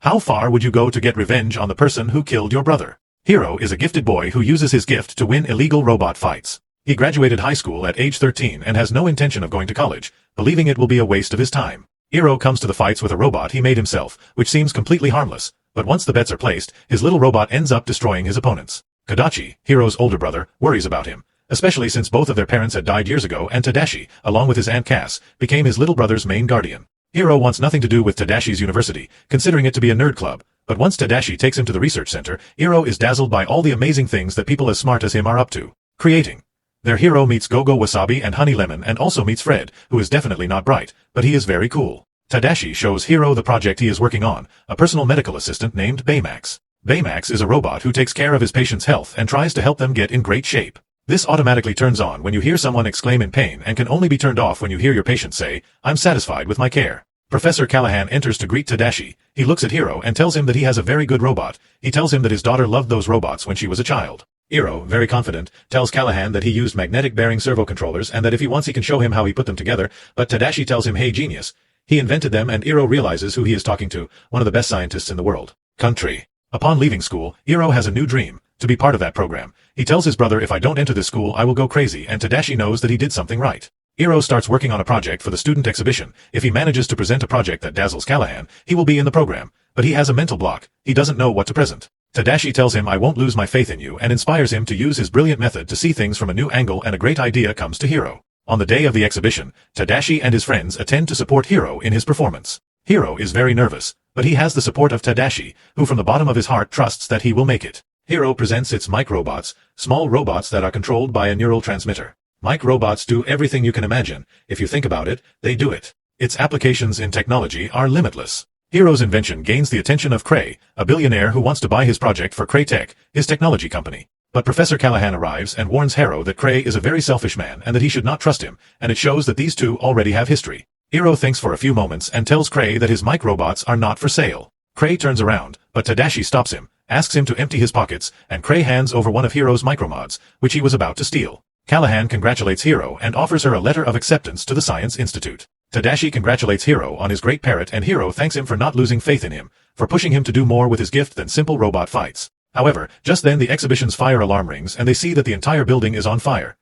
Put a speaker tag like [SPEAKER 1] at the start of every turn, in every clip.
[SPEAKER 1] How far would you go to get revenge on the person who killed your brother? Hiro is a gifted boy who uses his gift to win illegal robot fights. He graduated high school at age 13 and has no intention of going to college, believing it will be a waste of his time. Hiro comes to the fights with a robot he made himself, which seems completely harmless, but once the bets are placed, his little robot ends up destroying his opponents. Kodachi, Hiro's older brother, worries about him, especially since both of their parents had died years ago and Tadashi, along with his aunt Cass, became his little brother's main guardian. Hiro wants nothing to do with Tadashi's university, considering it to be a nerd club, but once Tadashi takes him to the research center, Hiro is dazzled by all the amazing things that people as smart as him are up to creating. There Hiro meets Gogo Wasabi and Honey Lemon and also meets Fred, who is definitely not bright, but he is very cool. Tadashi shows Hiro the project he is working on, a personal medical assistant named Baymax. Baymax is a robot who takes care of his patient's health and tries to help them get in great shape. This automatically turns on when you hear someone exclaim in pain and can only be turned off when you hear your patient say, "I'm satisfied with my care." Professor Callahan enters to greet Tadashi. He looks at Hiro and tells him that he has a very good robot. He tells him that his daughter loved those robots when she was a child. Hiro, very confident, tells Callahan that he used magnetic bearing servo controllers and that if he wants he can show him how he put them together, but Tadashi tells him, "Hey genius, he invented them," and Hiro realizes who he is talking to, one of the best scientists in the world. Country. Upon leaving school, Hiro has a new dream, to be part of that program. He tells his brother, "If I don't enter this school I will go crazy," and Tadashi knows that he did something right. Hiro starts working on a project for the student exhibition. If he manages to present a project that dazzles Callahan, he will be in the program, but he has a mental block. He doesn't know what to present. Tadashi tells him, "I won't lose my faith in you," and inspires him to use his brilliant method to see things from a new angle, and a great idea comes to Hiro. On the day of the exhibition, Tadashi and his friends attend to support Hiro in his performance. Hiro is very nervous, but he has the support of Tadashi, who from the bottom of his heart trusts that he will make it. Hiro presents its microbots, small robots that are controlled by a neural transmitter. Microbots do everything you can imagine. If you think about it, they do it. Its applications in technology are limitless. Hiro's invention gains the attention of Cray, a billionaire who wants to buy his project for Cray Tech, his technology company. But Professor Callahan arrives and warns Hiro that Cray is a very selfish man and that he should not trust him, and it shows that these two already have history. Hiro thinks for a few moments and tells Cray that his microbots are not for sale. Cray turns around, but Tadashi stops him, asks him to empty his pockets, and Cray hands over one of Hiro's micromods, which he was about to steal. Callahan congratulates Hiro and offers her a letter of acceptance to the Science Institute. Tadashi congratulates Hiro on his great parrot, and Hiro thanks him for not losing faith in him, for pushing him to do more with his gift than simple robot fights. However, just then the exhibition's fire alarm rings and they see that the entire building is on fire.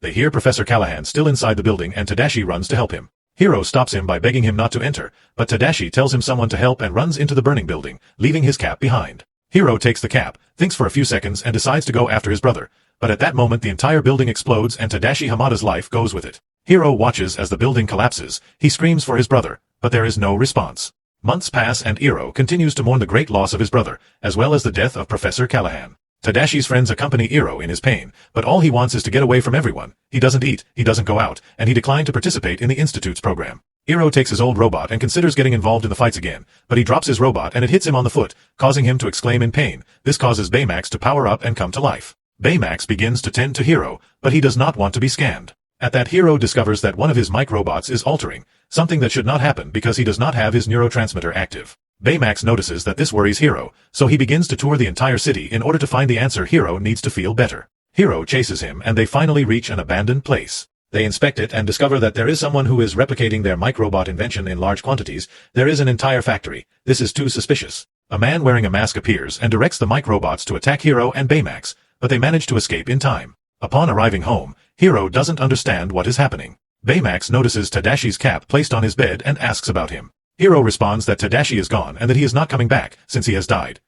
[SPEAKER 1] They hear Professor Callahan still inside the building and Tadashi runs to help him. Hiro stops him by begging him not to enter, but Tadashi tells him someone to help and runs into the burning building, leaving his cap behind. Hiro takes the cap, thinks for a few seconds and decides to go after his brother, but at that moment the entire building explodes and Tadashi Hamada's life goes with it. Hiro watches as the building collapses. He screams for his brother, but there is no response. Months pass and Hiro continues to mourn the great loss of his brother, as well as the death of Professor Callahan. Tadashi's friends accompany Hiro in his pain, but all he wants is to get away from everyone. He doesn't eat, he doesn't go out, and he declined to participate in the Institute's program. Hiro takes his old robot and considers getting involved in the fights again, but he drops his robot and it hits him on the foot, causing him to exclaim in pain. This causes Baymax to power up and come to life. Baymax begins to tend to Hiro, but he does not want to be scanned. At that, Hiro discovers that one of his microbots is altering, something that should not happen because he does not have his neurotransmitter active. Baymax notices that this worries Hiro, so he begins to tour the entire city in order to find the answer. Hiro needs to feel better. Hiro chases him and they finally reach an abandoned place. They inspect it and discover that there is someone who is replicating their microbot invention in large quantities. There is an entire factory. This is too suspicious. A man wearing a mask appears and directs the microbots to attack Hiro and Baymax, but they manage to escape in time. Upon arriving home, Hiro doesn't understand what is happening. Baymax notices Tadashi's cap placed on his bed and asks about him. Hiro responds that Tadashi is gone and that he is not coming back since he has died.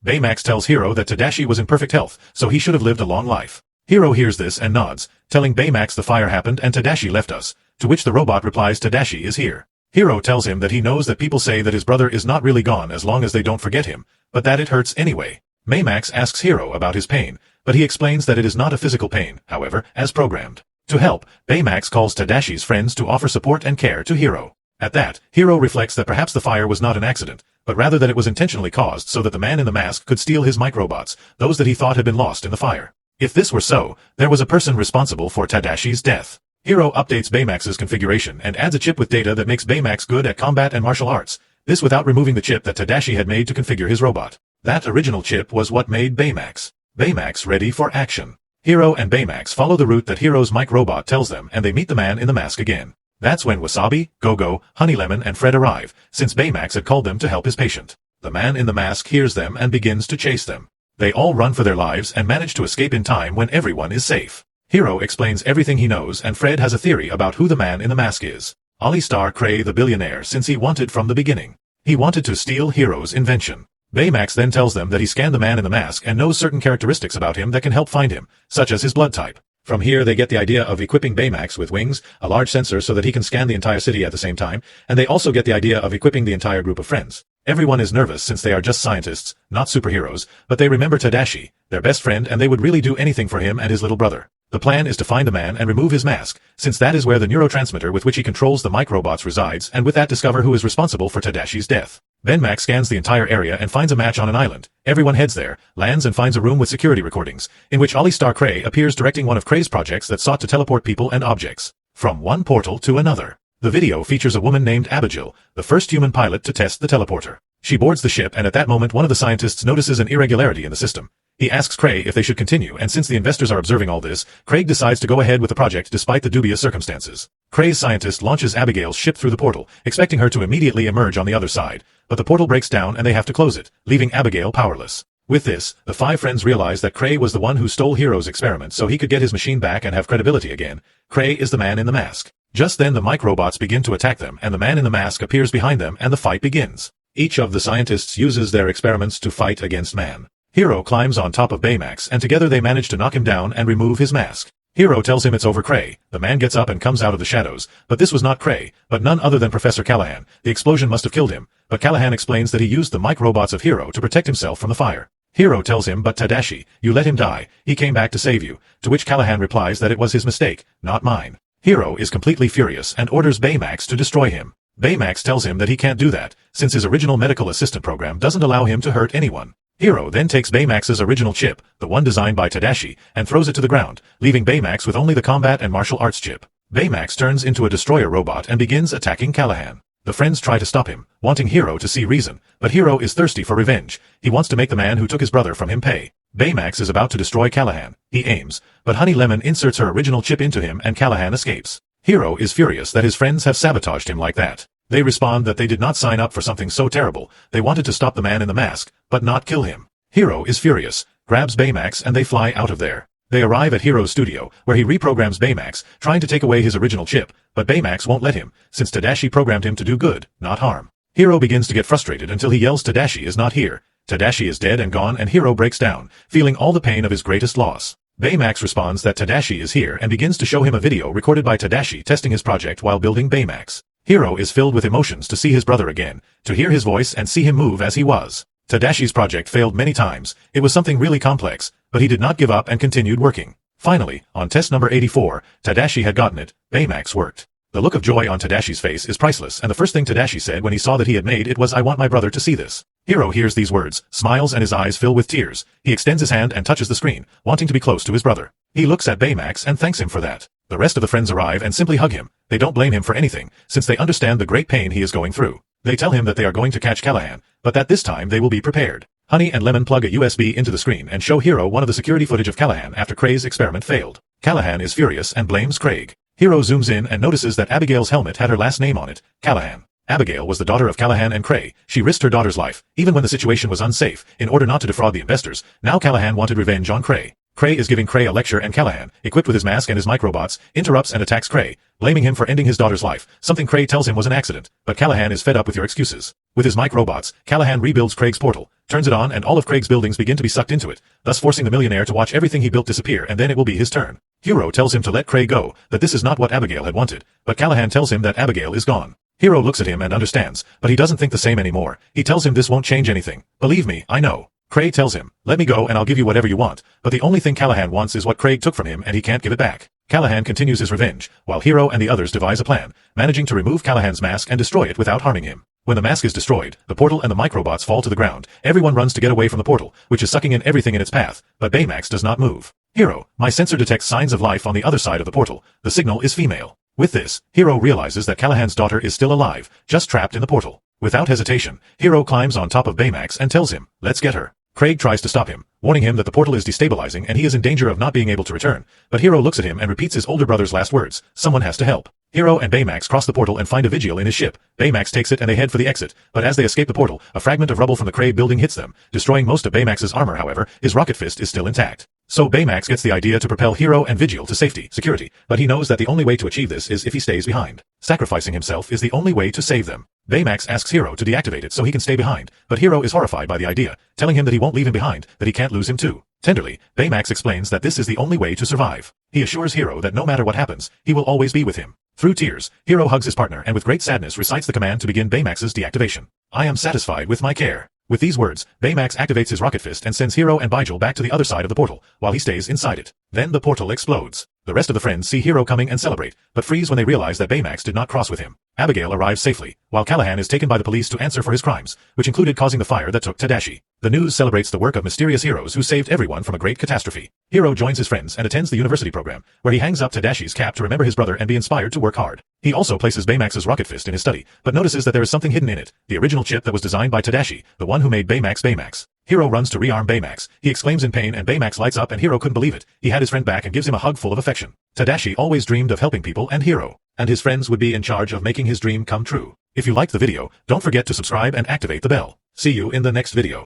[SPEAKER 1] Baymax tells Hiro that Tadashi was in perfect health, so he should have lived a long life. Hiro hears this and nods, telling Baymax the fire happened and Tadashi left us, to which the robot replies Tadashi is here. Hiro tells him that he knows that people say that his brother is not really gone as long as they don't forget him, but that it hurts anyway. Baymax asks Hiro about his pain, but he explains that it is not a physical pain, however, as programmed. To help, Baymax calls Tadashi's friends to offer support and care to Hiro. At that, Hiro reflects that perhaps the fire was not an accident, but rather that it was intentionally caused so that the man in the mask could steal his microbots, those that he thought had been lost in the fire. If this were so, there was a person responsible for Tadashi's death. Hiro updates Baymax's configuration and adds a chip with data that makes Baymax good at combat and martial arts, this without removing the chip that Tadashi had made to configure his robot. That original chip was what made Baymax. Baymax ready for action. Hiro and Baymax follow the route that Hiro's microbot tells them and they meet the man in the mask again. That's when Wasabi, Gogo, Honey Lemon and Fred arrive, since Baymax had called them to help his patient. The man in the mask hears them and begins to chase them. They all run for their lives and manage to escape in time when everyone is safe. Hero explains everything he knows, and Fred has a theory about who the man in the mask is. Ollie Star Cray, the billionaire, since he wanted from the beginning. He wanted to steal Hero's invention. Baymax then tells them that he scanned the man in the mask and knows certain characteristics about him that can help find him, such as his blood type. From here they get the idea of equipping Baymax with wings, a large sensor so that he can scan the entire city at the same time, and they also get the idea of equipping the entire group of friends. Everyone is nervous since they are just scientists, not superheroes, but they remember Tadashi, their best friend, and they would really do anything for him and his little brother. The plan is to find the man and remove his mask, since that is where the neurotransmitter with which he controls the microbots resides, and with that discover who is responsible for Tadashi's death. Baymax scans the entire area and finds a match on an island. Everyone heads there, lands and finds a room with security recordings, in which Ollie Star Cray appears directing one of Cray's projects that sought to teleport people and objects from one portal to another. The video features a woman named Abigail, the first human pilot to test the teleporter. She boards the ship, and at that moment one of the scientists notices an irregularity in the system. He asks Cray if they should continue, and since the investors are observing all this, Craig decides to go ahead with the project despite the dubious circumstances. Cray's scientist launches Abigail's ship through the portal, expecting her to immediately emerge on the other side, but the portal breaks down and they have to close it, leaving Abigail powerless. With this, the five friends realize that Cray was the one who stole Hero's experiment so he could get his machine back and have credibility again. Cray is the man in the mask. Just then the microbots begin to attack them, and the man in the mask appears behind them and the fight begins. Each of the scientists uses their experiments to fight against man. Hero climbs on top of Baymax, and together they manage to knock him down and remove his mask. Hero tells him it's over Cray. The man gets up and comes out of the shadows, but this was not Cray, but none other than Professor Callahan. The explosion must have killed him, but Callahan explains that he used the microbots of Hero to protect himself from the fire. Hero tells him, but Tadashi, you let him die, he came back to save you, to which Callahan replies that it was his mistake, not mine. Hero is completely furious and orders Baymax to destroy him. Baymax tells him that he can't do that, since his original medical assistant program doesn't allow him to hurt anyone. Hero then takes Baymax's original chip, the one designed by Tadashi, and throws it to the ground, leaving Baymax with only the combat and martial arts chip. Baymax turns into a destroyer robot and begins attacking Callahan. The friends try to stop him, wanting Hero to see reason, but Hero is thirsty for revenge. He wants to make the man who took his brother from him pay. Baymax is about to destroy Callahan. He aims, but Honey Lemon inserts her original chip into him and Callahan escapes. Hero is furious that his friends have sabotaged him like that. They respond that they did not sign up for something so terrible. They wanted to stop the man in the mask, but not kill him. Hero is furious, grabs Baymax, and they fly out of there. They arrive at Hero's studio, where he reprograms Baymax, trying to take away his original chip, but Baymax won't let him, since Tadashi programmed him to do good, not harm. Hero begins to get frustrated until he yells Tadashi is not here. Tadashi is dead and gone, and Hero breaks down, feeling all the pain of his greatest loss. Baymax responds that Tadashi is here and begins to show him a video recorded by Tadashi testing his project while building Baymax. Hero is filled with emotions to see his brother again, to hear his voice and see him move as he was. Tadashi's project failed many times. It was something really complex, but he did not give up and continued working. Finally, on test number 84, Tadashi had gotten it. Baymax worked. The look of joy on Tadashi's face is priceless, and the first thing Tadashi said when he saw that he had made it was, "I want my brother to see this." Hero hears these words, smiles, and his eyes fill with tears. He extends his hand and touches the screen, wanting to be close to his brother. He looks at Baymax and thanks him for that. The rest of the friends arrive and simply hug him. They don't blame him for anything, since they understand the great pain he is going through. They tell him that they are going to catch Callahan, but that this time they will be prepared. Honey and Lemon plug a USB into the screen and show Hero one of the security footage of Callahan after Cray's experiment failed. Callahan is furious and blames Craig. Hero zooms in and notices that Abigail's helmet had her last name on it, Callahan. Abigail was the daughter of Callahan and Cray. She risked her daughter's life, even when the situation was unsafe, in order not to defraud the investors. Now Callahan wanted revenge on Cray. Cray is giving Cray a lecture, and Callahan, equipped with his mask and his microbots, interrupts and attacks Cray, blaming him for ending his daughter's life, something Cray tells him was an accident, but Callahan is fed up with your excuses. With his microbots, Callahan rebuilds Craig's portal, turns it on, and all of Craig's buildings begin to be sucked into it, thus forcing the millionaire to watch everything he built disappear, and then it will be his turn. Hero tells him to let Cray go, that this is not what Abigail had wanted, but Callahan tells him that Abigail is gone. Hero looks at him and understands, but he doesn't think the same anymore. He tells him this won't change anything. Believe me, I know. Cray tells him, let me go and I'll give you whatever you want, but the only thing Callahan wants is what Craig took from him and he can't give it back. Callahan continues his revenge, while Hero and the others devise a plan, managing to remove Callahan's mask and destroy it without harming him. When the mask is destroyed, the portal and the microbots fall to the ground. Everyone runs to get away from the portal, which is sucking in everything in its path, but Baymax does not move. Hero, my sensor detects signs of life on the other side of the portal. The signal is female. With this, Hero realizes that Callahan's daughter is still alive, just trapped in the portal. Without hesitation, Hero climbs on top of Baymax and tells him, let's get her. Craig tries to stop him, warning him that the portal is destabilizing and he is in danger of not being able to return, but Hiro looks at him and repeats his older brother's last words, someone has to help. Hiro and Baymax cross the portal and find a Vigil in his ship. Baymax takes it and they head for the exit, but as they escape the portal, a fragment of rubble from the Craig building hits them, destroying most of Baymax's armor. However, his rocket fist is still intact. So Baymax gets the idea to propel Hiro and Vigil to security, but he knows that the only way to achieve this is if he stays behind. Sacrificing himself is the only way to save them. Baymax asks Hiro to deactivate it so he can stay behind, but Hiro is horrified by the idea, telling him that he won't leave him behind, that he can't lose him too. Tenderly, Baymax explains that this is the only way to survive. He assures Hiro that no matter what happens, he will always be with him. Through tears, Hiro hugs his partner and with great sadness recites the command to begin Baymax's deactivation. I am satisfied with my care. With these words, Baymax activates his rocket fist and sends Hiro and Vigil back to the other side of the portal, while he stays inside it. Then the portal explodes. The rest of the friends see Hiro coming and celebrate, but freeze when they realize that Baymax did not cross with him. Abigail arrives safely, while Callahan is taken by the police to answer for his crimes, which included causing the fire that took Tadashi. The news celebrates the work of mysterious heroes who saved everyone from a great catastrophe. Hiro joins his friends and attends the university program, where he hangs up Tadashi's cap to remember his brother and be inspired to work hard. He also places Baymax's rocket fist in his study, but notices that there is something hidden in it, the original chip that was designed by Tadashi, the one who made Baymax. Hiro runs to rearm Baymax. He exclaims in pain and Baymax lights up and Hiro couldn't believe it. He had his friend back and gives him a hug full of affection. Tadashi always dreamed of helping people and Hiro and his friends would be in charge of making his dream come true. If you liked the video, don't forget to subscribe and activate the bell. See you in the next video.